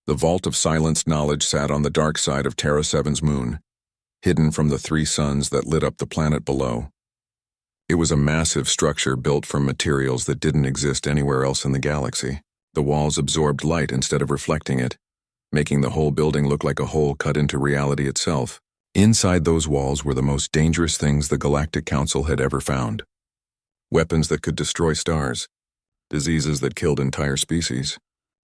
The vault of silenced knowledge sat on the dark side of Terra 7's moon, hidden from the 3 suns that lit up the planet below. It was a massive structure built from materials that didn't exist anywhere else in the galaxy. The walls absorbed light instead of reflecting it, making the whole building look like a hole cut into reality itself. Inside those walls were the most dangerous things the Galactic Council had ever found. Weapons that could destroy stars, diseases that killed entire species,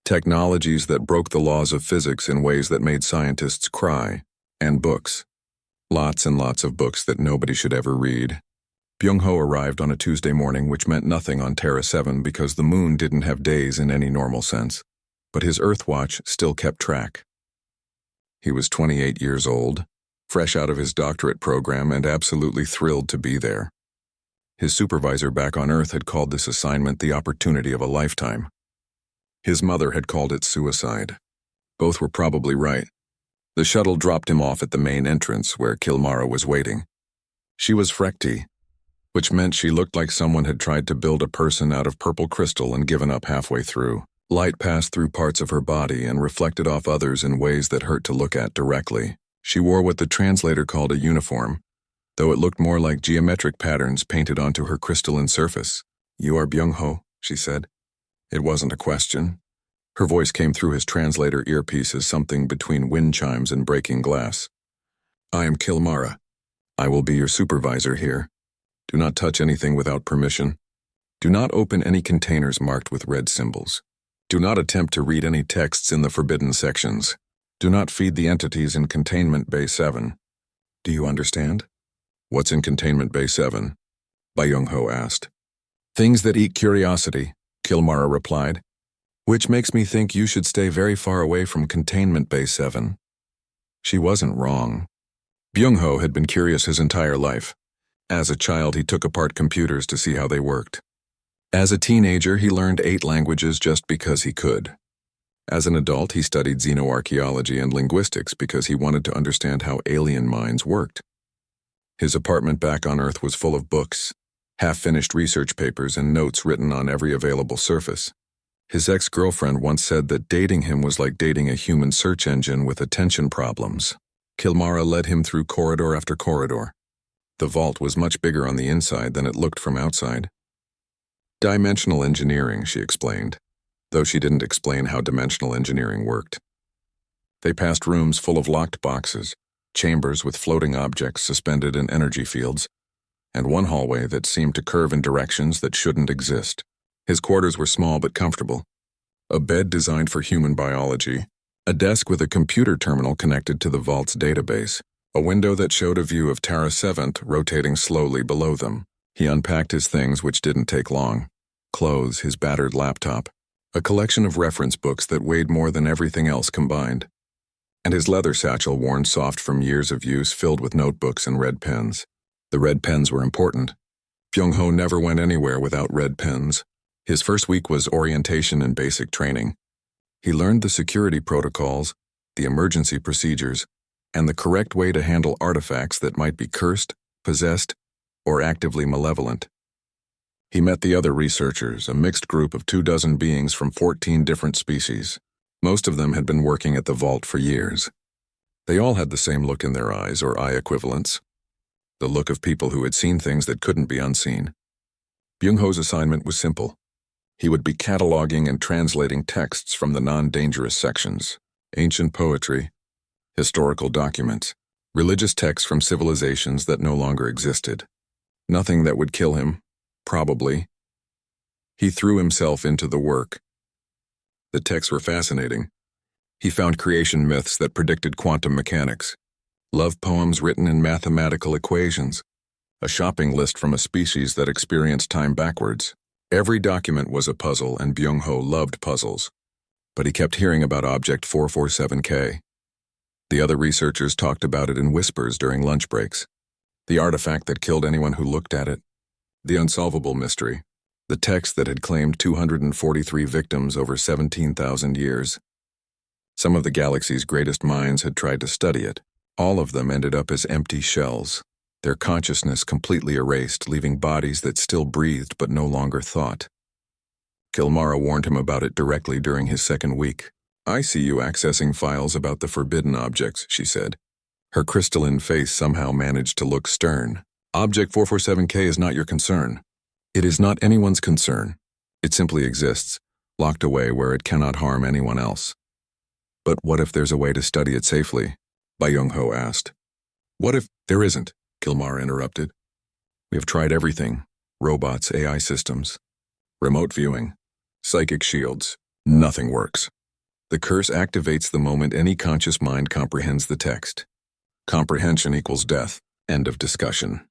technologies that broke the laws of physics in ways that made scientists cry, and books. Lots and lots of books that nobody should ever read. Byung-ho arrived on a Tuesday morning, which meant nothing on Terra 7 because the moon didn't have days in any normal sense, but his Earth watch still kept track. He was 28 years old, fresh out of his doctorate program and absolutely thrilled to be there. His supervisor back on Earth had called this assignment the opportunity of a lifetime. His mother had called it suicide. Both were probably right. The shuttle dropped him off at the main entrance where Kilmara was waiting. She was Frekti, which meant she looked like someone had tried to build a person out of purple crystal and given up halfway through. Light passed through parts of her body and reflected off others in ways that hurt to look at directly. She wore what the translator called a uniform, though it looked more like geometric patterns painted onto her crystalline surface. "You are Byung-ho," she said. It wasn't a question. Her voice came through his translator earpiece as something between wind chimes and breaking glass. "I am Kilmara. I will be your supervisor here. Do not touch anything without permission. Do not open any containers marked with red symbols. Do not attempt to read any texts in the forbidden sections. Do not feed the entities in Containment Bay 7. Do you understand?" "What's in Containment Bay 7? Byung-ho asked. "Things that eat curiosity," Kilmara replied, "which makes me think you should stay very far away from Containment Bay 7. She wasn't wrong. Byung-ho had been curious his entire life. As a child, he took apart computers to see how they worked. As a teenager, he learned 8 languages just because he could. As an adult, he studied xenoarchaeology and linguistics because he wanted to understand how alien minds worked. His apartment back on Earth was full of books, half-finished research papers, and notes written on every available surface. His ex-girlfriend once said that dating him was like dating a human search engine with attention problems. Kilmara led him through corridor after corridor. The vault was much bigger on the inside than it looked from outside. "Dimensional engineering," she explained, though she didn't explain how dimensional engineering worked. They passed rooms full of locked boxes, chambers with floating objects suspended in energy fields, and one hallway that seemed to curve in directions that shouldn't exist. His quarters were small but comfortable. A bed designed for human biology, a desk with a computer terminal connected to the vault's database, a window that showed a view of Terra 7 rotating slowly below them. He unpacked his things, which didn't take long. Clothes, his battered laptop, a collection of reference books that weighed more than everything else combined, and his leather satchel worn soft from years of use filled with notebooks and red pens. The red pens were important. Byung-ho never went anywhere without red pens. His first week was orientation and basic training. He learned the security protocols, the emergency procedures, and the correct way to handle artifacts that might be cursed, possessed, or actively malevolent. He met the other researchers, a mixed group of 24 beings from 14 different species. Most of them had been working at the vault for years. They all had the same look in their eyes, or eye equivalents. The look of people who had seen things that couldn't be unseen. Byung-ho's assignment was simple. He would be cataloging and translating texts from the non-dangerous sections, ancient poetry, historical documents, religious texts from civilizations that no longer existed. Nothing that would kill him, probably. He threw himself into the work. The texts were fascinating. He found creation myths that predicted quantum mechanics, love poems written in mathematical equations, a shopping list from a species that experienced time backwards. Every document was a puzzle, and Byung-ho loved puzzles. But he kept hearing about Object 447K. The other researchers talked about it in whispers during lunch breaks. The artifact that killed anyone who looked at it. The unsolvable mystery. The text that had claimed 243 victims over 17,000 years. Some of the galaxy's greatest minds had tried to study it. All of them ended up as empty shells, their consciousness completely erased, leaving bodies that still breathed but no longer thought. Kilmara warned him about it directly during his second week. I see you accessing files about the forbidden objects, she said. Her crystalline face somehow managed to look stern. Object 447K is not your concern. It is not anyone's concern. It simply exists, locked away where it cannot harm anyone else. But what if there's a way to study it safely? Byung-ho asked. What if there isn't? Kilmar interrupted. We have tried everything. Robots, AI systems, remote viewing, psychic shields. Nothing works. The curse activates the moment any conscious mind comprehends the text. Comprehension equals death. End of discussion.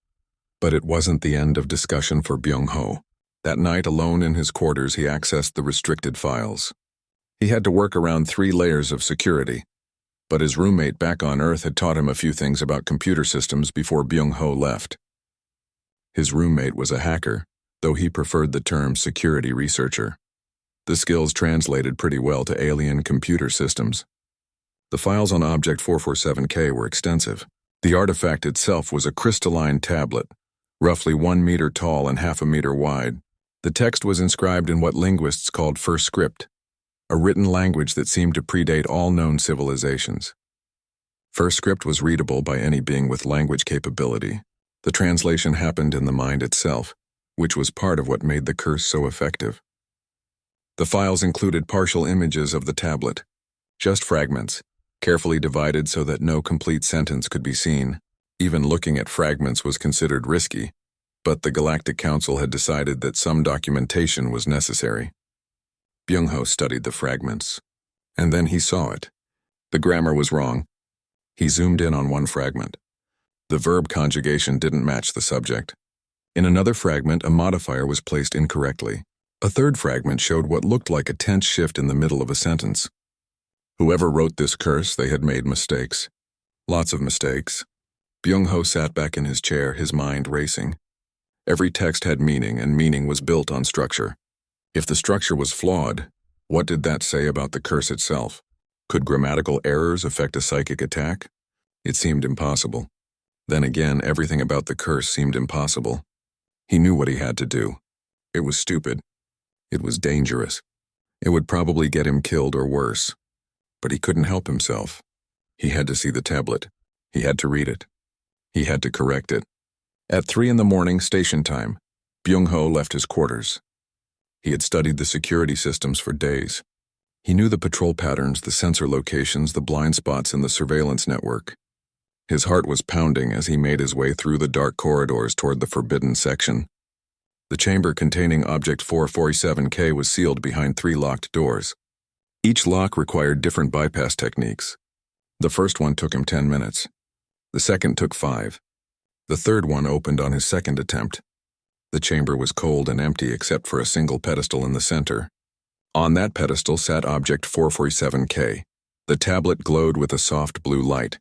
But it wasn't the end of discussion for Byung-ho. That night, alone in his quarters, he accessed the restricted files. He had to work around 3 layers of security, but his roommate back on Earth had taught him a few things about computer systems before Byung-ho left. His roommate was a hacker, though he preferred the term security researcher. The skills translated pretty well to alien computer systems. The files on Object 447K were extensive. The artifact itself was a crystalline tablet, roughly 1 meter tall and half a meter wide. The text was inscribed in what linguists called first script, a written language that seemed to predate all known civilizations. First script was readable by any being with language capability. The translation happened in the mind itself, which was part of what made the curse so effective. The files included partial images of the tablet, just fragments, carefully divided so that no complete sentence could be seen. Even looking at fragments was considered risky, but the Galactic Council had decided that some documentation was necessary. Byung-ho studied the fragments, and then he saw it. The grammar was wrong. He zoomed in on one fragment. The verb conjugation didn't match the subject. In another fragment, a modifier was placed incorrectly. A third fragment showed what looked like a tense shift in the middle of a sentence. Whoever wrote this curse, they had made mistakes. Lots of mistakes. Byung-ho sat back in his chair, his mind racing. Every text had meaning, and meaning was built on structure. If the structure was flawed, what did that say about the curse itself? Could grammatical errors affect a psychic attack? It seemed impossible. Then again, everything about the curse seemed impossible. He knew what he had to do. It was stupid. It was dangerous. It would probably get him killed or worse. But he couldn't help himself. He had to see the tablet. He had to read it. He had to correct it. At 3 a.m, station time, Byung-ho left his quarters. He had studied the security systems for days. He knew the patrol patterns, the sensor locations, the blind spots in the surveillance network. His heart was pounding as he made his way through the dark corridors toward the forbidden section. The chamber containing Object 447K was sealed behind 3 locked doors. Each lock required different bypass techniques. The first one took him 10 minutes. The second took 5. The third one opened on his second attempt. The chamber was cold and empty except for a single pedestal in the center. On that pedestal sat Object 447K. The tablet glowed with a soft blue light.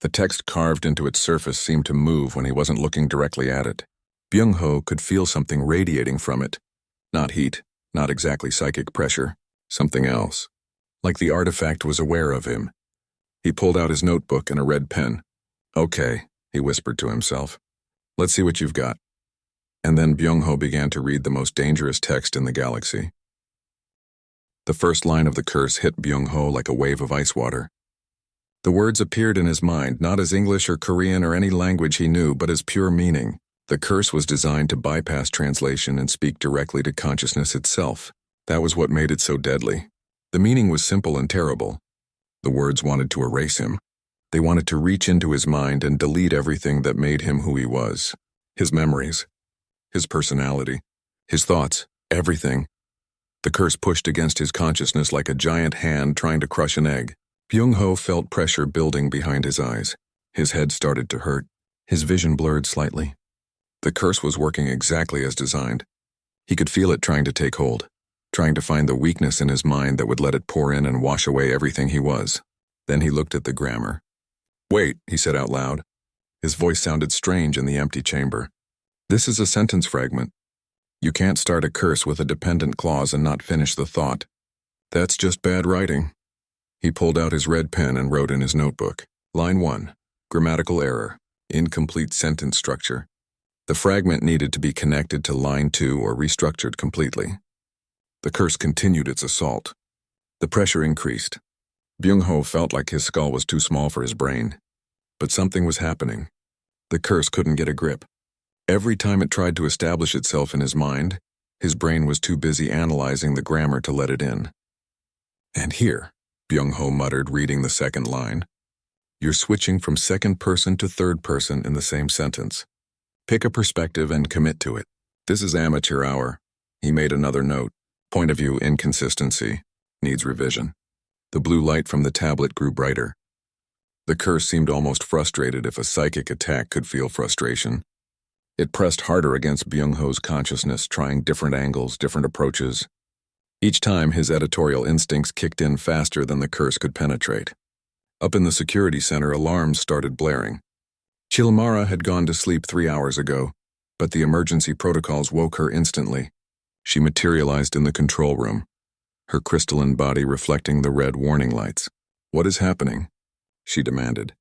The text carved into its surface seemed to move when he wasn't looking directly at it. Byung-ho could feel something radiating from it. Not heat, not exactly psychic pressure, something else. Like the artifact was aware of him. He pulled out his notebook and a red pen. Okay, he whispered to himself. Let's see what you've got. And then Byung-ho began to read the most dangerous text in the galaxy. The first line of the curse hit Byung-ho like a wave of ice water. The words appeared in his mind, not as English or Korean or any language he knew, but as pure meaning. The curse was designed to bypass translation and speak directly to consciousness itself. That was what made it so deadly. The meaning was simple and terrible. The words wanted to erase him. They wanted to reach into his mind and delete everything that made him who he was. His memories, his personality, his thoughts, everything. The curse pushed against his consciousness like a giant hand trying to crush an egg. Byung-ho felt pressure building behind his eyes. His head started to hurt. His vision blurred slightly. The curse was working exactly as designed. He could feel it trying to take hold, trying to find the weakness in his mind that would let it pour in and wash away everything he was. Then he looked at the grammar. Wait, he said out loud. His voice sounded strange in the empty chamber. This is a sentence fragment. You can't start a curse with a dependent clause and not finish the thought. That's just bad writing. He pulled out his red pen and wrote in his notebook. Line 1, grammatical error, incomplete sentence structure. The fragment needed to be connected to line 2 or restructured completely. The curse continued its assault. The pressure increased. Byung-ho felt like his skull was too small for his brain. But something was happening. The curse couldn't get a grip. Every time it tried to establish itself in his mind, his brain was too busy analyzing the grammar to let it in. "And here," Byung-ho muttered, reading the second line, "you're switching from second person to third person in the same sentence. Pick a perspective and commit to it. This is amateur hour." He made another note. "Point of view inconsistency. Needs revision." The blue light from the tablet grew brighter. The curse seemed almost frustrated, if a psychic attack could feel frustration. It pressed harder against Byung-ho's consciousness, trying different angles, different approaches. Each time, his editorial instincts kicked in faster than the curse could penetrate. Up in the security center, alarms started blaring. Chilmara had gone to sleep 3 hours ago, but the emergency protocols woke her instantly. She materialized in the control room, her crystalline body reflecting the red warning lights. "What is happening?" she demanded.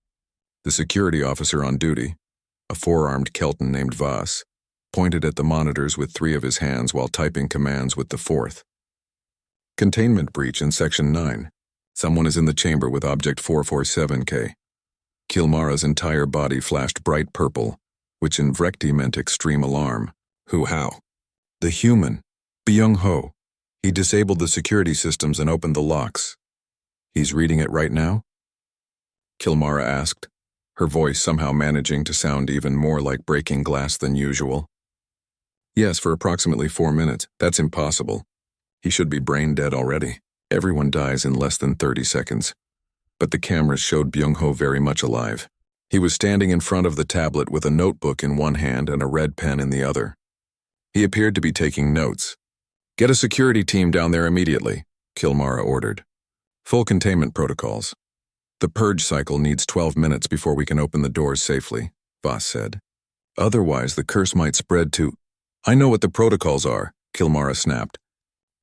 The security officer on duty, a four-armed Kelton named Voss, pointed at the monitors with 3 of his hands while typing commands with the 4th. "Containment breach in Section 9. Someone is in the chamber with Object 447K. Kilmara's entire body flashed bright purple, which in Vrekti meant extreme alarm. "Who, how?" "The human. Byung-ho. He disabled the security systems and opened the locks. He's reading it right now?" Kilmara asked, her voice somehow managing to sound even more like breaking glass than usual. "Yes, for approximately 4 minutes. That's impossible. He should be brain dead already. Everyone dies in less than 30 seconds. But the cameras showed Byung-ho very much alive. He was standing in front of the tablet with a notebook in one hand and a red pen in the other. He appeared to be taking notes. "Get a security team down there immediately," Kilmara ordered. "Full containment protocols. The purge cycle needs 12 minutes before we can open the doors safely," Voss said. "Otherwise, the curse might spread to—" "I know what the protocols are," Kilmara snapped.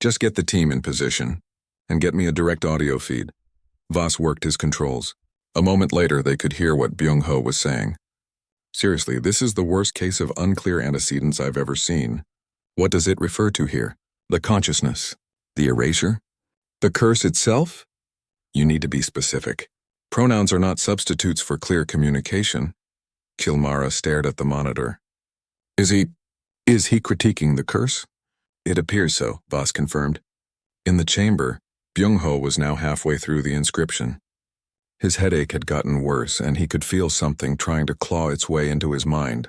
"Just get the team in position, and get me a direct audio feed." Voss worked his controls. A moment later, they could hear what Byung-ho was saying. "Seriously, this is the worst case of unclear antecedents I've ever seen. What does it refer to here? The consciousness? The erasure? The curse itself? You need to be specific. Pronouns are not substitutes for clear communication." Kilmara stared at the monitor. Is he critiquing the curse?" "It appears so," Voss confirmed. In the chamber, Byung-ho was now halfway through the inscription. His headache had gotten worse, and he could feel something trying to claw its way into his mind.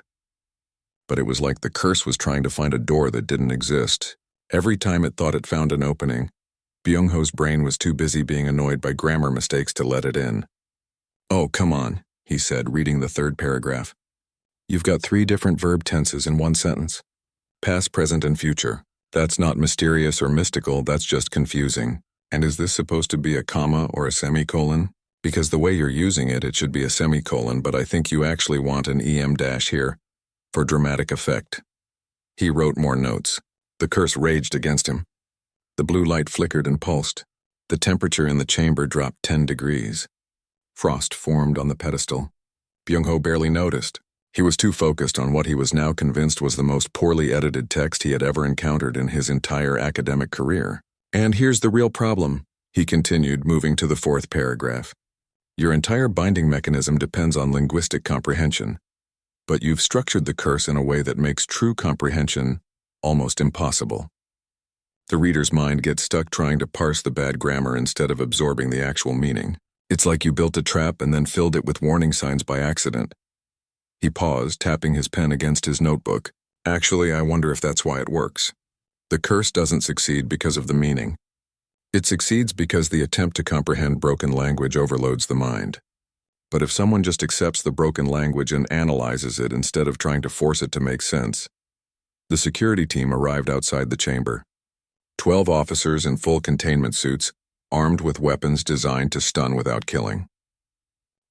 But it was like the curse was trying to find a door that didn't exist. Every time it thought it found an opening, Byung-ho's brain was too busy being annoyed by grammar mistakes to let it in. "Oh, come on," he said, reading the 3rd paragraph. "You've got 3 different verb tenses in one sentence. Past, present, and future. That's not mysterious or mystical, that's just confusing. And is this supposed to be a comma or a semicolon? Because the way you're using it, it should be a semicolon, but I think you actually want an EM dash here, for dramatic effect." He wrote more notes. The curse raged against him. The blue light flickered and pulsed. The temperature in the chamber dropped 10 degrees. Frost formed on the pedestal. Byung-ho barely noticed. He was too focused on what he was now convinced was the most poorly edited text he had ever encountered in his entire academic career. "And here's the real problem," he continued, moving to the 4th paragraph. "Your entire binding mechanism depends on linguistic comprehension, but you've structured the curse in a way that makes true comprehension almost impossible. The reader's mind gets stuck trying to parse the bad grammar instead of absorbing the actual meaning. It's like you built a trap and then filled it with warning signs by accident." He paused, tapping his pen against his notebook. "Actually, I wonder if that's why it works. The curse doesn't succeed because of the meaning. It succeeds because the attempt to comprehend broken language overloads the mind. But if someone just accepts the broken language and analyzes it instead of trying to force it to make sense..." The security team arrived outside the chamber. 12 officers in full containment suits, armed with weapons designed to stun without killing.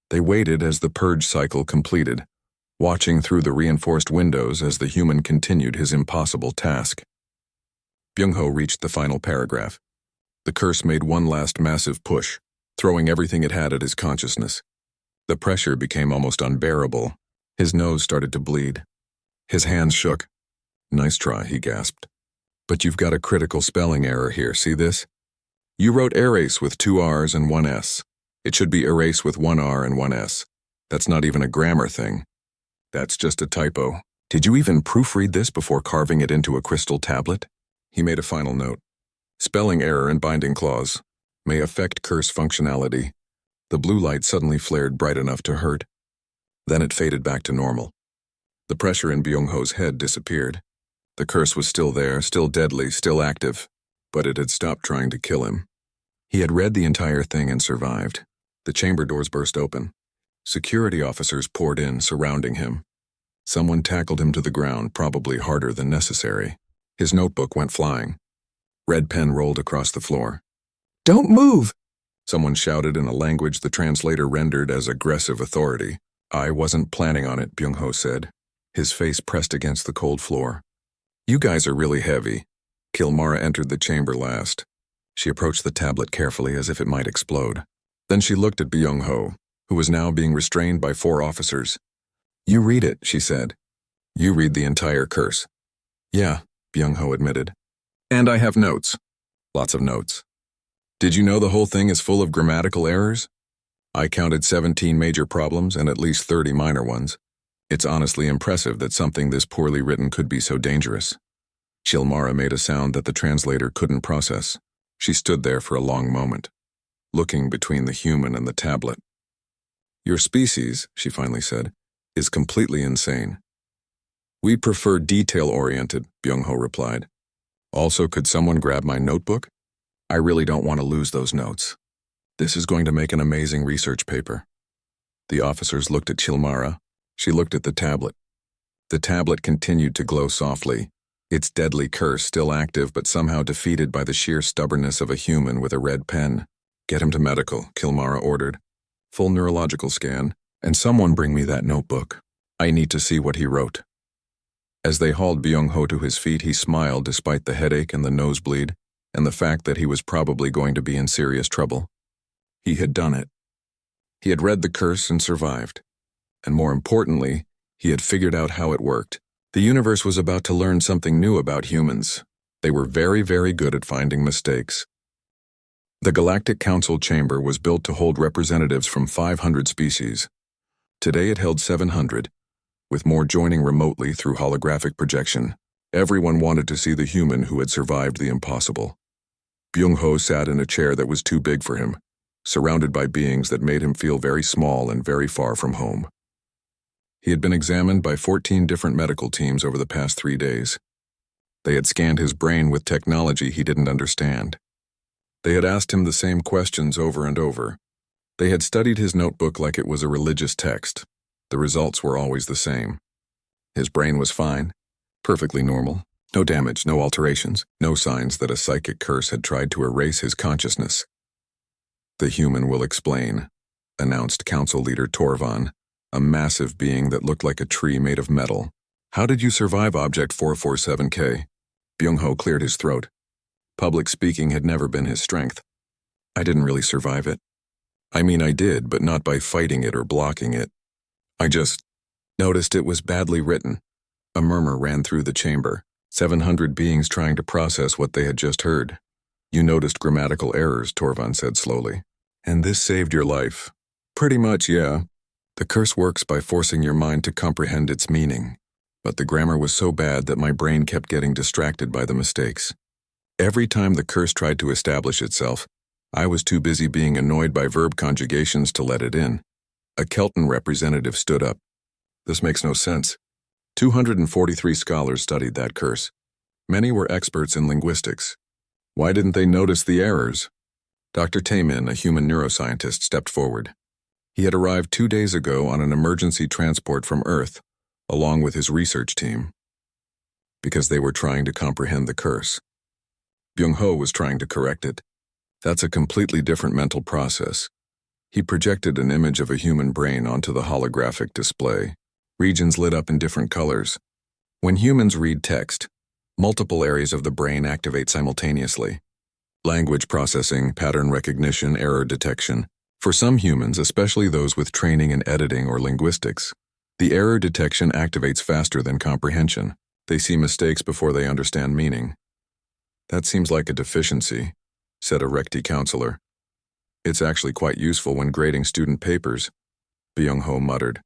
They waited as the purge cycle completed, watching through the reinforced windows as the human continued his impossible task. Byung-ho reached the final paragraph. The curse made one last massive push, throwing everything it had at his consciousness. The pressure became almost unbearable. His nose started to bleed. His hands shook. "Nice try," he gasped. "But you've got a critical spelling error here, see this? You wrote erase with 2 R's and 1 S. It should be erase with 1 R and 1 S. That's not even a grammar thing. That's just a typo. Did you even proofread this before carving it into a crystal tablet? He made a final note. Spelling error and binding clause. May affect curse functionality. The blue light suddenly flared bright enough to hurt. Then it faded back to normal. The pressure in Byung-ho's head disappeared. The curse was still there, still deadly, still active, but it had stopped trying to kill him. He had read the entire thing and survived. The chamber doors burst open. Security officers poured in, surrounding him. Someone tackled him to the ground, probably harder than necessary. His notebook went flying. Red pen rolled across the floor. "Don't move!" Someone shouted in a language the translator rendered as aggressive authority. "I wasn't planning on it," Byung-ho said. His face pressed against the cold floor. "You guys are really heavy." Kilmara entered the chamber last. She approached the tablet carefully as if it might explode. Then she looked at Byung-ho, who was now being restrained by 4 officers. "You read it," she said. "You read the entire curse." "Yeah," Byung-ho admitted. "And I have notes." "Lots of notes." "Did you know the whole thing is full of grammatical errors?" "I counted 17 major problems and at least 30 minor ones. It's honestly impressive that something this poorly written could be so dangerous." Chilmara made a sound that the translator couldn't process. She stood there for a long moment, looking between the human and the tablet. "Your species," she finally said, "is completely insane." "We prefer detail-oriented," Byung-ho replied. "Also, could someone grab my notebook? I really don't want to lose those notes. This is going to make an amazing research paper." The officers looked at Chilmara. She looked at the tablet. The tablet continued to glow softly, its deadly curse still active but somehow defeated by the sheer stubbornness of a human with a red pen. "Get him to medical," Kilmara ordered. "Full neurological scan, and someone bring me that notebook. I need to see what he wrote." As they hauled Byung-ho to his feet, he smiled despite the headache and the nosebleed, and the fact that he was probably going to be in serious trouble. He had done it. He had read the curse and survived. And more importantly, he had figured out how it worked. The universe was about to learn something new about humans. They were very, very good at finding mistakes. The Galactic Council chamber was built to hold representatives from 500 species. Today it held 700, with more joining remotely through holographic projection. Everyone wanted to see the human who had survived the impossible. Byung-ho sat in a chair that was too big for him, surrounded by beings that made him feel very small and very far from home. He had been examined by 14 different medical teams over the past 3 days. They had scanned his brain with technology he didn't understand. They had asked him the same questions over and over. They had studied his notebook like it was a religious text. The results were always the same. His brain was fine, perfectly normal, no damage, no alterations, no signs that a psychic curse had tried to erase his consciousness. "The human will explain," announced Council Leader Torvan, a massive being that looked like a tree made of metal. "How did you survive Object 447K? Byung-ho cleared his throat. Public speaking had never been his strength. "I didn't really survive it. I mean, I did, but not by fighting it or blocking it. I just noticed it was badly written." A murmur ran through the chamber, 700 beings trying to process what they had just heard. "You noticed grammatical errors," Torvan said slowly. "And this saved your life." "Pretty much, yeah. The curse works by forcing your mind to comprehend its meaning. But the grammar was so bad that my brain kept getting distracted by the mistakes. Every time the curse tried to establish itself, I was too busy being annoyed by verb conjugations to let it in." A Kelton representative stood up. "This makes no sense. 243 scholars studied that curse. Many were experts in linguistics. Why didn't they notice the errors?" Dr. Taemin, a human neuroscientist, stepped forward. He had arrived 2 days ago on an emergency transport from Earth, along with his research team. Because they were trying to comprehend the curse. Byung-ho was trying to correct it. That's a completely different mental process. He projected an image of a human brain onto the holographic display. Regions lit up in different colors. When humans read text, multiple areas of the brain activate simultaneously. Language processing, pattern recognition, error detection. For some humans, especially those with training in editing or linguistics, the error detection activates faster than comprehension. They see mistakes before they understand meaning. That seems like a deficiency. said a Recti counselor. It's actually quite useful when grading student papers, Byung-ho muttered.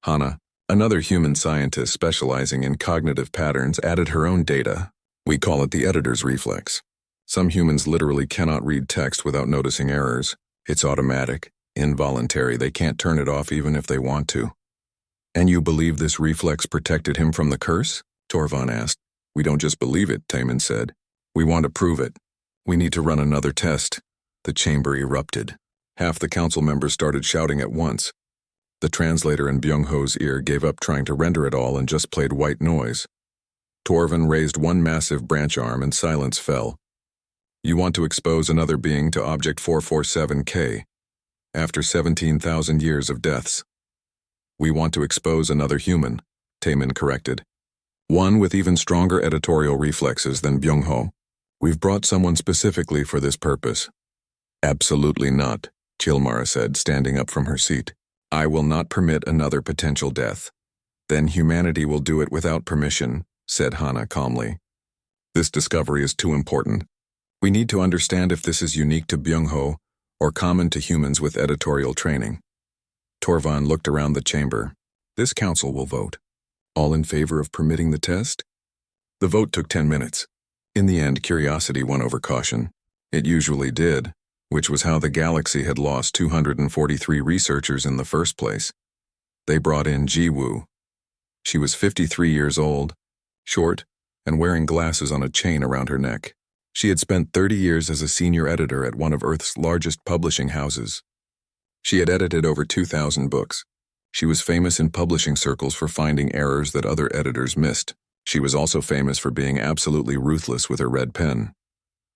Hana, another human scientist specializing in cognitive patterns, added her own data. We call it the editor's reflex. Some humans literally cannot read text without noticing errors. It's automatic, involuntary. They can't turn it off even if they want to. And you believe this reflex protected him from the curse? Torvan asked. We don't just believe it, Taemin said. We want to prove it. We need to run another test. The chamber erupted. Half the council members started shouting at once. The translator in Byung-ho's ear gave up trying to render it all and just played white noise. Torvan raised one massive branch arm and silence fell. You want to expose another being to Object 447K. After 17,000 years of deaths. We want to expose another human, Taemin corrected. One with even stronger editorial reflexes than Byung-ho. We've brought someone specifically for this purpose. Absolutely not, Chilmara said, standing up from her seat. I will not permit another potential death. Then humanity will do it without permission, said Hana calmly. This discovery is too important. We need to understand if this is unique to Byung-ho or common to humans with editorial training. Torvan looked around the chamber. This council will vote. All in favor of permitting the test? The vote took 10 minutes. In the end, curiosity won over caution. It usually did, which was how the galaxy had lost 243 researchers in the first place. They brought in Ji-woo. She was 53 years old, short, and wearing glasses on a chain around her neck. She had spent 30 years as a senior editor at one of Earth's largest publishing houses. She had edited over 2,000 books. She was famous in publishing circles for finding errors that other editors missed. She was also famous for being absolutely ruthless with her red pen.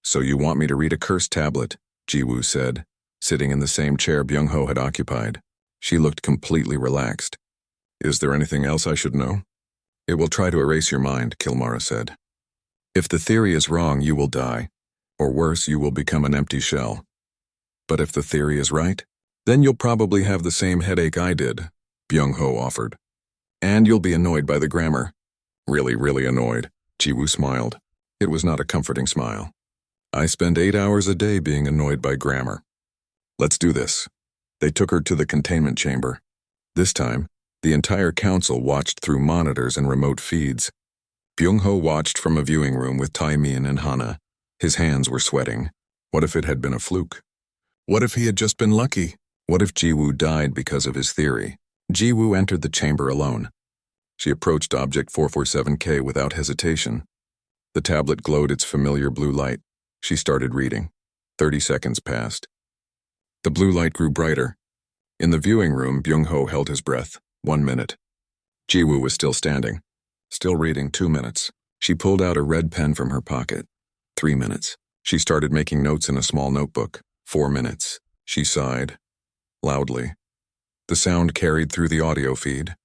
So you want me to read a cursed tablet, Ji-woo said, sitting in the same chair Byung-ho had occupied. She looked completely relaxed. Is there anything else I should know? It will try to erase your mind, Kilmara said. If the theory is wrong, you will die. Or worse, you will become an empty shell. But if the theory is right, then you'll probably have the same headache I did, Byung-ho offered. And you'll be annoyed by the grammar. Really, really annoyed, Ji-woo smiled. It was not a comforting smile. I spend 8 hours a day being annoyed by grammar. Let's do this. They took her to the containment chamber. This time, the entire council watched through monitors and remote feeds. Byung-ho watched from a viewing room with Taemin and Hana. His hands were sweating. What if it had been a fluke? What if he had just been lucky? What if Ji-woo died because of his theory? Ji-woo entered the chamber alone. She approached Object 447K without hesitation. The tablet glowed its familiar blue light. She started reading. 30 seconds passed. The blue light grew brighter. In the viewing room, Byung-ho held his breath. 1 minute. Ji-woo was still standing. Still reading. 2 minutes. She pulled out a red pen from her pocket. 3 minutes. She started making notes in a small notebook. 4 minutes. She sighed. Loudly. The sound carried through the audio feed.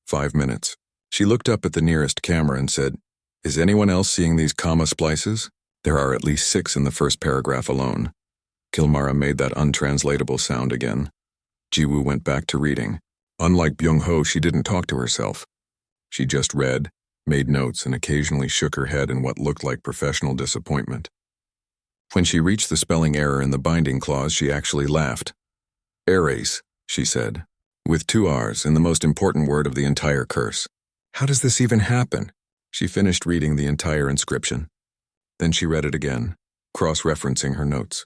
5 minutes. She looked up at the nearest camera and said, Is anyone else seeing these comma splices? There are at least 6 in the first paragraph alone. Kilmara made that untranslatable sound again. Ji-woo went back to reading. Unlike Byung-ho, she didn't talk to herself. She just read, made notes, and occasionally shook her head in what looked like professional disappointment. When she reached the spelling error in the binding clause, she actually laughed. Erase, she said, with 2 R's in the most important word of the entire curse. How does this even happen? She finished reading the entire inscription. Then she read it again, cross-referencing her notes.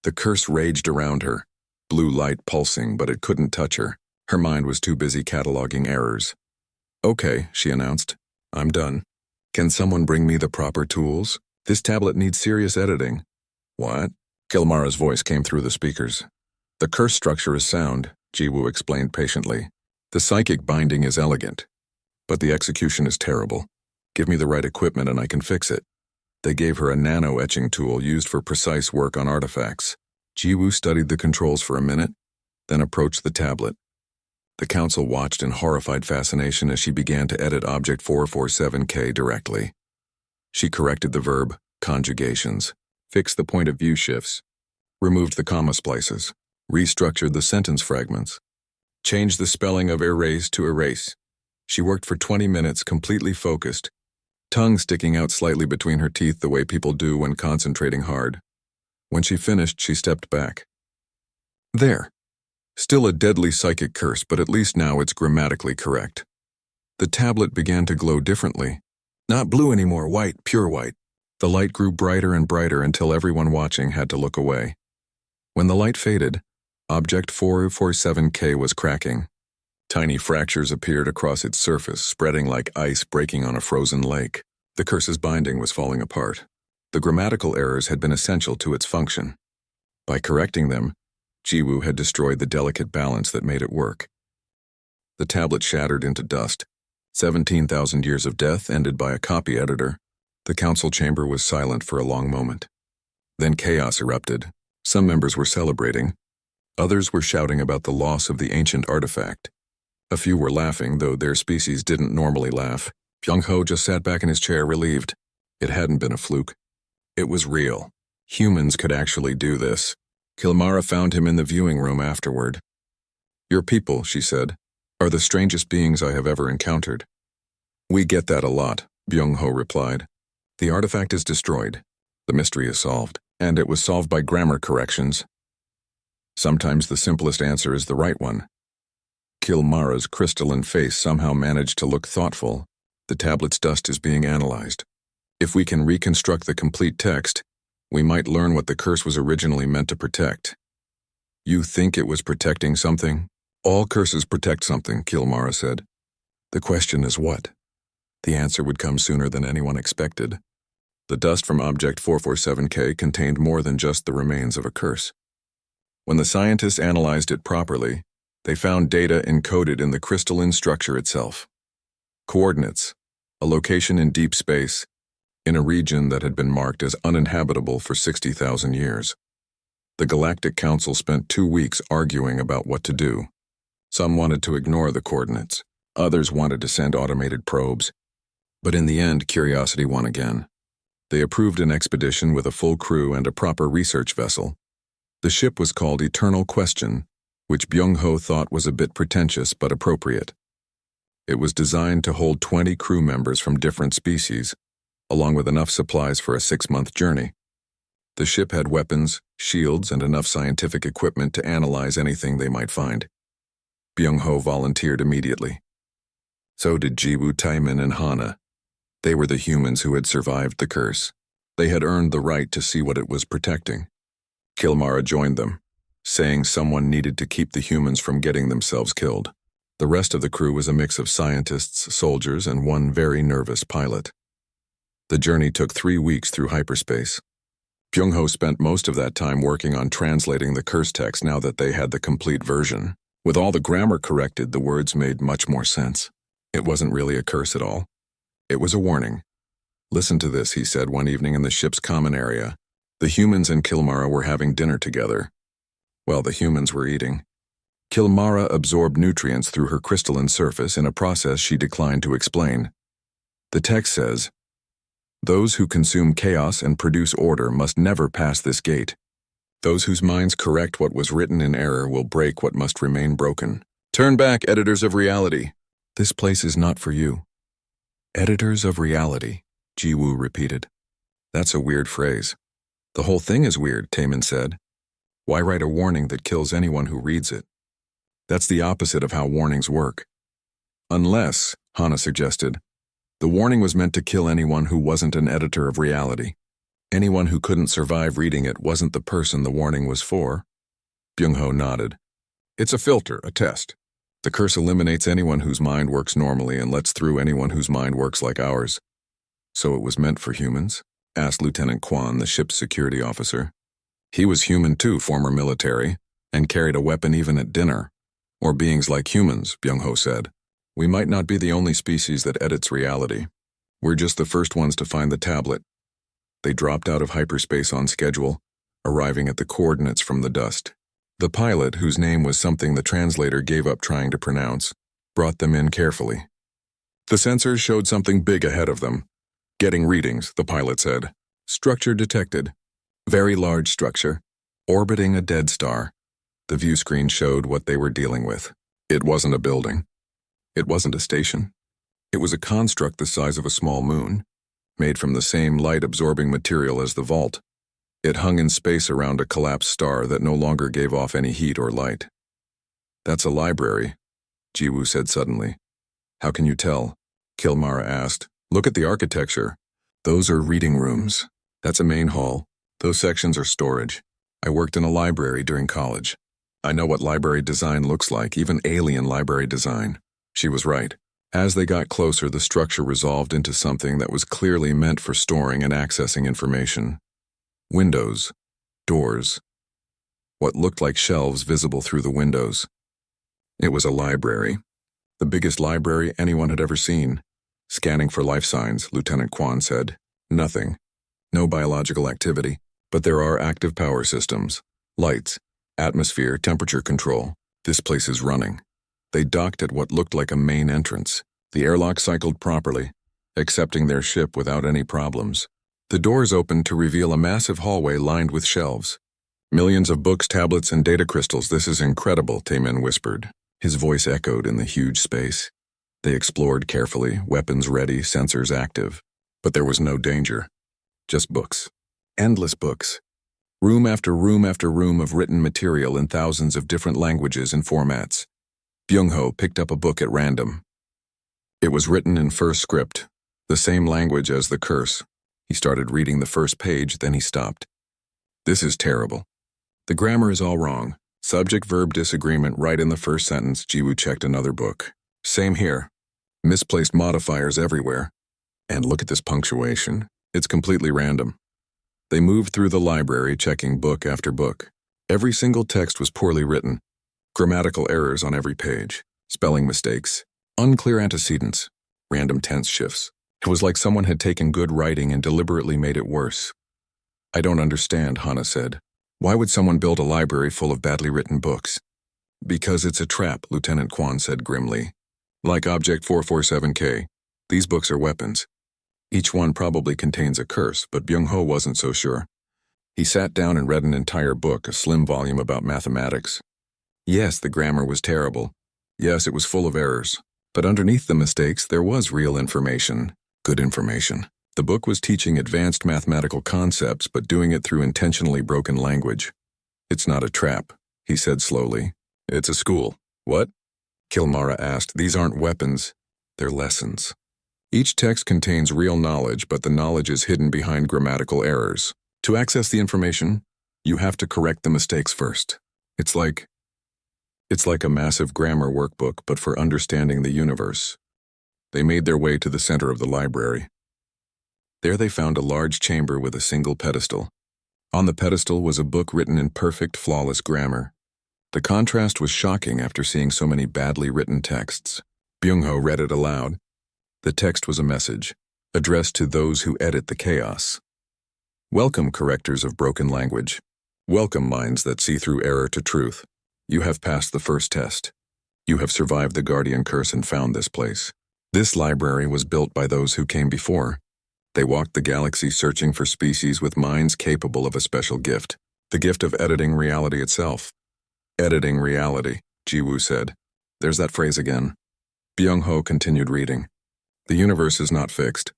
The curse raged around her, blue light pulsing, but it couldn't touch her. Her mind was too busy cataloging errors. Okay, she announced. I'm done. Can someone bring me the proper tools? This tablet needs serious editing. What? Kilmara's voice came through the speakers. The curse structure is sound, Ji-woo explained patiently. The psychic binding is elegant, but the execution is terrible. Give me the right equipment and I can fix it. They gave her a nano-etching tool used for precise work on artifacts. Ji-woo studied the controls for a minute, then approached the tablet. The council watched in horrified fascination as she began to edit Object 447K directly. She corrected the verb, conjugations, fixed the point of view shifts, removed the comma splices, restructured the sentence fragments, changed the spelling of erase to erase. She worked for 20 minutes completely focused, tongue sticking out slightly between her teeth the way people do when concentrating hard. When she finished, she stepped back. There. Still a deadly psychic curse, but at least now it's grammatically correct. The tablet began to glow differently. Not blue anymore, white, pure white. The light grew brighter and brighter until everyone watching had to look away. When the light faded, Object 447K was cracking. Tiny fractures appeared across its surface, spreading like ice breaking on a frozen lake. The curse's binding was falling apart. The grammatical errors had been essential to its function. By correcting them, Jiwoo had destroyed the delicate balance that made it work. The tablet shattered into dust. 17,000 years of death ended by a copy editor. The council chamber was silent for a long moment. Then chaos erupted. Some members were celebrating. Others were shouting about the loss of the ancient artifact. A few were laughing, though their species didn't normally laugh. Byung-ho just sat back in his chair, relieved. It hadn't been a fluke. It was real. Humans could actually do this. Kilmara found him in the viewing room afterward. Your people, she said, are the strangest beings I have ever encountered. We get that a lot, Byung-ho replied. The artifact is destroyed. The mystery is solved, and it was solved by grammar corrections. Sometimes the simplest answer is the right one. Kilmara's crystalline face somehow managed to look thoughtful. The tablet's dust is being analyzed. If we can reconstruct the complete text, we might learn what the curse was originally meant to protect. You think it was protecting something? All curses protect something, Kilmara said. The question is what? The answer would come sooner than anyone expected. The dust from Object 447K contained more than just the remains of a curse. When the scientists analyzed it properly, they found data encoded in the crystalline structure itself. Coordinates, a location in deep space, in a region that had been marked as uninhabitable for 60,000 years. The Galactic Council spent 2 weeks arguing about what to do. Some wanted to ignore the coordinates. Others wanted to send automated probes. But in the end, curiosity won again. They approved an expedition with a full crew and a proper research vessel. The ship was called Eternal Question, which Byung-ho thought was a bit pretentious but appropriate. It was designed to hold 20 crew members from different species, along with enough supplies for a 6-month journey. The ship had weapons, shields, and enough scientific equipment to analyze anything they might find. Byung-ho volunteered immediately. So did Jiwoo, Taimin, and Hana. They were the humans who had survived the curse. They had earned the right to see what it was protecting. Kilmara joined them, saying someone needed to keep the humans from getting themselves killed. The rest of the crew was a mix of scientists, soldiers, and one very nervous pilot. The journey took 3 weeks through hyperspace. Byung-ho spent most of that time working on translating the curse text now that they had the complete version. With all the grammar corrected, the words made much more sense. It wasn't really a curse at all. It was a warning. Listen to this, he said one evening in the ship's common area. The humans and Kilmara were having dinner together. While the humans were eating, Kilmara absorbed nutrients through her crystalline surface in a process she declined to explain. The text says, "Those who consume chaos and produce order must never pass this gate. Those whose minds correct what was written in error will break what must remain broken. Turn back, editors of reality. This place is not for you." Editors of reality, Jiwoo repeated. That's a weird phrase. The whole thing is weird, Taemin said. Why write a warning that kills anyone who reads it? That's the opposite of how warnings work. Unless, Hana suggested, the warning was meant to kill anyone who wasn't an editor of reality. Anyone who couldn't survive reading it wasn't the person the warning was for. Byung-ho nodded. It's a filter, a test. The curse eliminates anyone whose mind works normally and lets through anyone whose mind works like ours. So it was meant for humans? Asked Lieutenant Kwan, the ship's security officer. He was human too, former military, and carried a weapon even at dinner. Or beings like humans, Byung-ho said. We might not be the only species that edits reality. We're just the first ones to find the tablet. They dropped out of hyperspace on schedule, arriving at the coordinates from the dust. The pilot, whose name was something the translator gave up trying to pronounce, brought them in carefully. The sensors showed something big ahead of them. Getting readings, the pilot said. Structure detected. Very large structure. Orbiting a dead star. The view screen showed what they were dealing with. It wasn't a building. It wasn't a station. It was a construct the size of a small moon, made from the same light-absorbing material as the vault. It hung in space around a collapsed star that no longer gave off any heat or light. "That's a library," Jiwoo said suddenly. "How can you tell?" Kilmara asked. "Look at the architecture. Those are reading rooms. That's a main hall. Those sections are storage. I worked in a library during college. I know what library design looks like, even alien library design." She was right. As they got closer, the structure resolved into something that was clearly meant for storing and accessing information. Windows, doors, what looked like shelves visible through the windows. It was a library. The biggest library anyone had ever seen. "Scanning for life signs," Lieutenant Kwan said. "Nothing. No biological activity. But there are active power systems. Lights, atmosphere, temperature control. This place is running." They docked at what looked like a main entrance. The airlock cycled properly, accepting their ship without any problems. The doors opened to reveal a massive hallway lined with shelves. "Millions of books, tablets, and data crystals. This is incredible," Taemin whispered. His voice echoed in the huge space. They explored carefully, weapons ready, sensors active. But there was no danger. Just books. Endless books. Room after room after room of written material in thousands of different languages and formats. Byung-ho picked up a book at random. It was written in first script, the same language as the curse. He started reading the first page, then he stopped. "This is terrible. The grammar is all wrong. Subject-verb disagreement right in the first sentence." Jiwoo checked another book. "Same here. Misplaced modifiers everywhere. And look at this punctuation. It's completely random." They moved through the library, checking book after book. Every single text was poorly written. Grammatical errors on every page. Spelling mistakes. Unclear antecedents. Random tense shifts. It was like someone had taken good writing and deliberately made it worse. "I don't understand," Hana said. "Why would someone build a library full of badly written books?" "Because it's a trap," Lieutenant Kwan said grimly. "Like Object 447K. These books are weapons. Each one probably contains a curse, but Byung-ho wasn't so sure. He sat down and read an entire book, a slim volume about mathematics. Yes, the grammar was terrible. Yes, it was full of errors. But underneath the mistakes, there was real information. Good information. The book was teaching advanced mathematical concepts, but doing it through intentionally broken language. "It's not a trap," he said slowly. "It's a school." "What?" Kilmara asked. "These aren't weapons. They're lessons. Each text contains real knowledge, but the knowledge is hidden behind grammatical errors. To access the information, you have to correct the mistakes first. It's like a massive grammar workbook, but for understanding the universe." They made their way to the center of the library. There they found a large chamber with a single pedestal. On the pedestal was a book written in perfect, flawless grammar. The contrast was shocking after seeing so many badly written texts. Byung-ho read it aloud. The text was a message, addressed to those who edit the chaos. "Welcome, correctors of broken language. Welcome, minds that see through error to truth. You have passed the first test. You have survived the Guardian Curse and found this place. This library was built by those who came before. They walked the galaxy searching for species with minds capable of a special gift, the gift of editing reality itself." "Editing reality," Jiwoo said. "There's that phrase again." Byung-ho continued reading. "The universe is not fixed.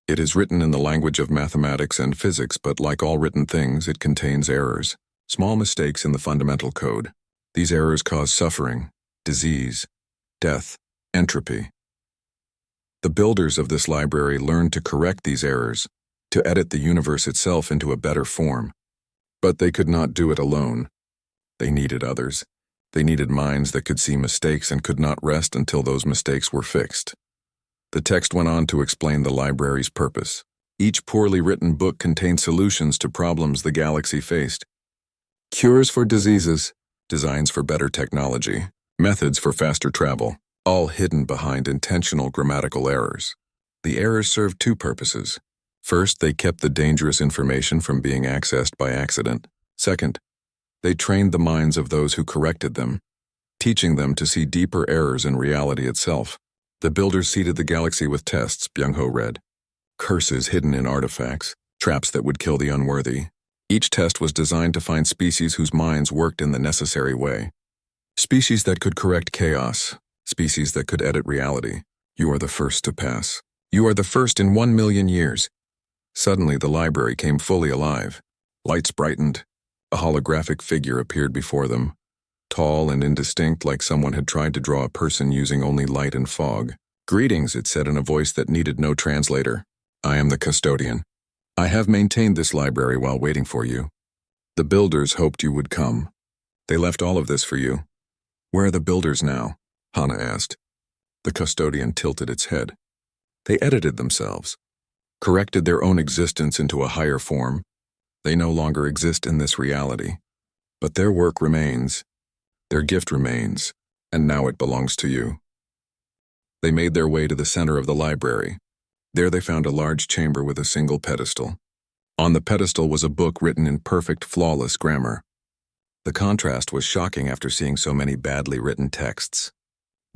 It is written in the language of mathematics and physics, but like all written things, it contains errors, small mistakes in the fundamental code. These errors cause suffering, disease, death, entropy. The builders of this library learned to correct these errors, to edit the universe itself into a better form. But they could not do it alone. They needed others. They needed minds that could see mistakes and could not rest until those mistakes were fixed." The text went on to explain the library's purpose. Each poorly written book contained solutions to problems the galaxy faced. Cures for diseases, designs for better technology, methods for faster travel, all hidden behind intentional grammatical errors. The errors served two purposes. First, they kept the dangerous information from being accessed by accident. Second, they trained the minds of those who corrected them, teaching them to see deeper errors in reality itself. The builders seeded the galaxy with tests, Byung-ho read. Curses hidden in artifacts, traps that would kill the unworthy. Each test was designed to find species whose minds worked in the necessary way. Species that could correct chaos, species that could edit reality. You are the first to pass. You are the first in 1 million years. Suddenly the library came fully alive. Lights brightened. A holographic figure appeared before them, tall and indistinct like someone had tried to draw a person using only light and fog. "Greetings," it said in a voice that needed no translator. "I am the custodian. I have maintained this library while waiting for you. The builders hoped you would come. They left all of this for you." "Where are the builders now?" Hana asked. The custodian tilted its head. "They edited themselves, corrected their own existence into a higher form. They no longer exist in this reality. But their work remains. Their gift remains, and now it belongs to you." They made their way to the center of the library. There they found a large chamber with a single pedestal. On the pedestal was a book written in perfect, flawless grammar. The contrast was shocking after seeing so many badly written texts.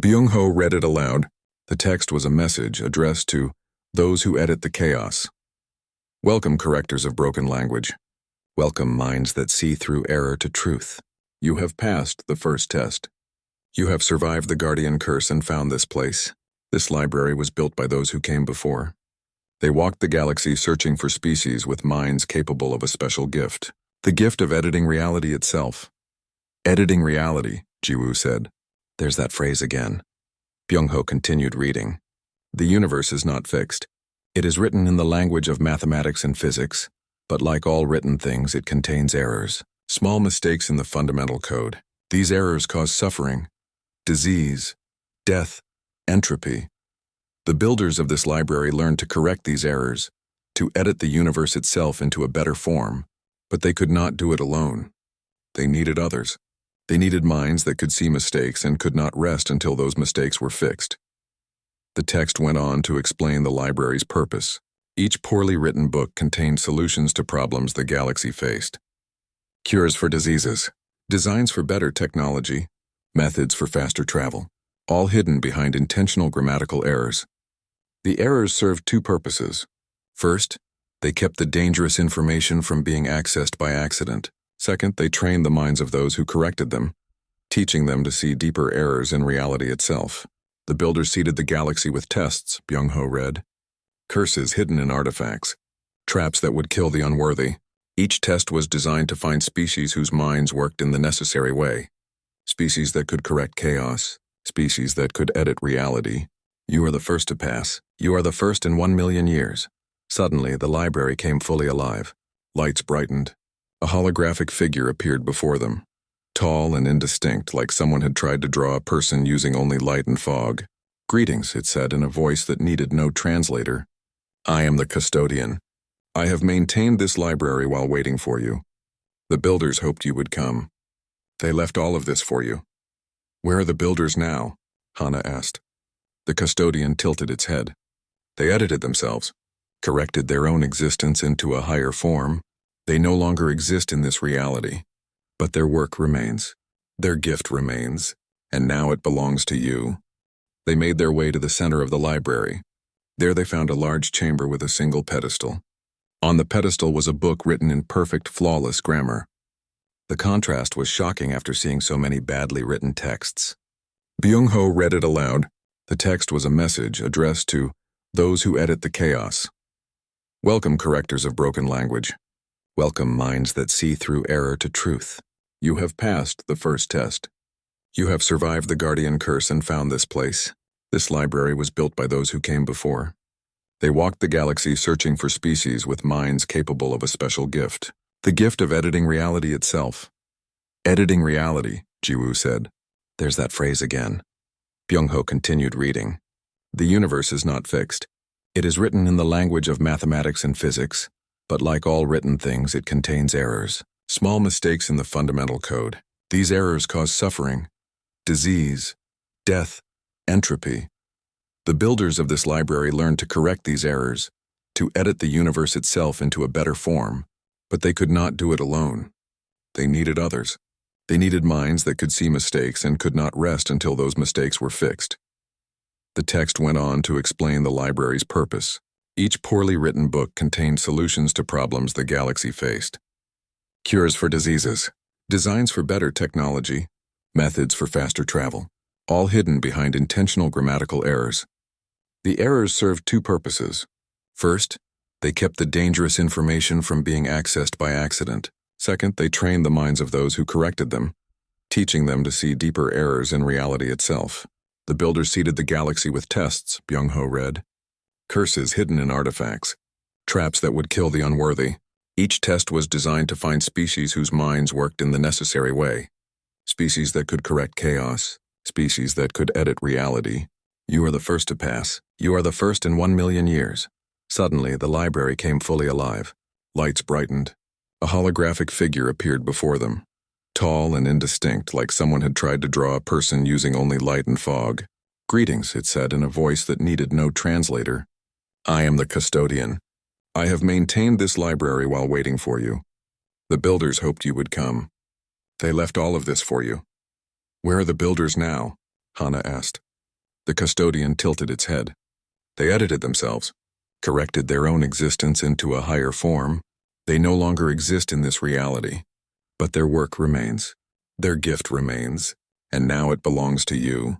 Byung-ho read it aloud. The text was a message addressed to those who edit the chaos. "Welcome, correctors of broken language. Welcome, minds that see through error to truth. You have passed the first test. You have survived the guardian curse and found this place. This library was built by those who came before. They walked the galaxy searching for species with minds capable of a special gift. The gift of editing reality itself." "Editing reality," Jiwoo said. "There's that phrase again." Byung-ho continued reading. "The universe is not fixed. It is written in the language of mathematics and physics, but like all written things, it contains errors, small mistakes in the fundamental code. These errors cause suffering, disease, death, entropy. The builders of this library learned to correct these errors, to edit the universe itself into a better form, but they could not do it alone. They needed others. They needed minds that could see mistakes and could not rest until those mistakes were fixed." The text went on to explain the library's purpose. Each poorly written book contained solutions to problems the galaxy faced. Cures for diseases, designs for better technology, methods for faster travel, all hidden behind intentional grammatical errors. The errors served two purposes. First, they kept the dangerous information from being accessed by accident. Second, they trained the minds of those who corrected them, teaching them to see deeper errors in reality itself. The builders seeded the galaxy with tests, Byung-ho read. Curses hidden in artifacts, traps that would kill the unworthy. Each test was designed to find species whose minds worked in the necessary way. Species that could correct chaos, species that could edit reality. You are the first to pass. You are the first in 1,000,000 years. Suddenly, the library came fully alive. Lights brightened. A holographic figure appeared before them, tall and indistinct like someone had tried to draw a person using only light and fog. "Greetings," it said in a voice that needed no translator. "I am the custodian. I have maintained this library while waiting for you. The builders hoped you would come. They left all of this for you." "Where are the builders now?" Hana asked. The custodian tilted its head. "They edited themselves, corrected their own existence into a higher form. They no longer exist in this reality, but their work remains. Their gift remains, and now it belongs to you." They made their way to the center of the library. There they found a large chamber with a single pedestal. On the pedestal was a book written in perfect, flawless grammar. The contrast was shocking after seeing so many badly written texts. Byung-ho read it aloud. The text was a message addressed to those who edit the chaos. "Welcome, correctors of broken language. Welcome, minds that see through error to truth. You have passed the first test. You have survived the guardian curse and found this place. This library was built by those who came before. They walked the galaxy searching for species with minds capable of a special gift. The gift of editing reality itself." "Editing reality," Jiwoo said. "There's that phrase again." Byung-ho continued reading. "The universe is not fixed. It is written in the language of mathematics and physics, but like all written things, it contains errors, small mistakes in the fundamental code. These errors cause suffering, disease, death, entropy. The builders of this library learned to correct these errors, to edit the universe itself into a better form, but they could not do it alone. They needed others. They needed minds that could see mistakes and could not rest until those mistakes were fixed." The text went on to explain the library's purpose. Each poorly written book contained solutions to problems the galaxy faced. Cures for diseases, designs for better technology, methods for faster travel, all hidden behind intentional grammatical errors. The errors served two purposes. First, They kept the dangerous information from being accessed by accident. Second, they trained the minds of those who corrected them, teaching them to see deeper errors in reality itself. The builders seeded the galaxy with tests, Byung-ho read. Curses hidden in artifacts. Traps that would kill the unworthy. Each test was designed to find species whose minds worked in the necessary way. Species that could correct chaos. Species that could edit reality. You are the first to pass. You are the first in 1,000,000 years. Suddenly, the library came fully alive. Lights brightened. A holographic figure appeared before them. Tall and indistinct, like someone had tried to draw a person using only light and fog. Greetings, it said in a voice that needed no translator. I am the custodian. I have maintained this library while waiting for you. The builders hoped you would come. They left all of this for you. Where are the builders now? Hana asked. The custodian tilted its head. They edited themselves, corrected their own existence into a higher form. They no longer exist in this reality. But their work remains. Their gift remains. And now it belongs to you.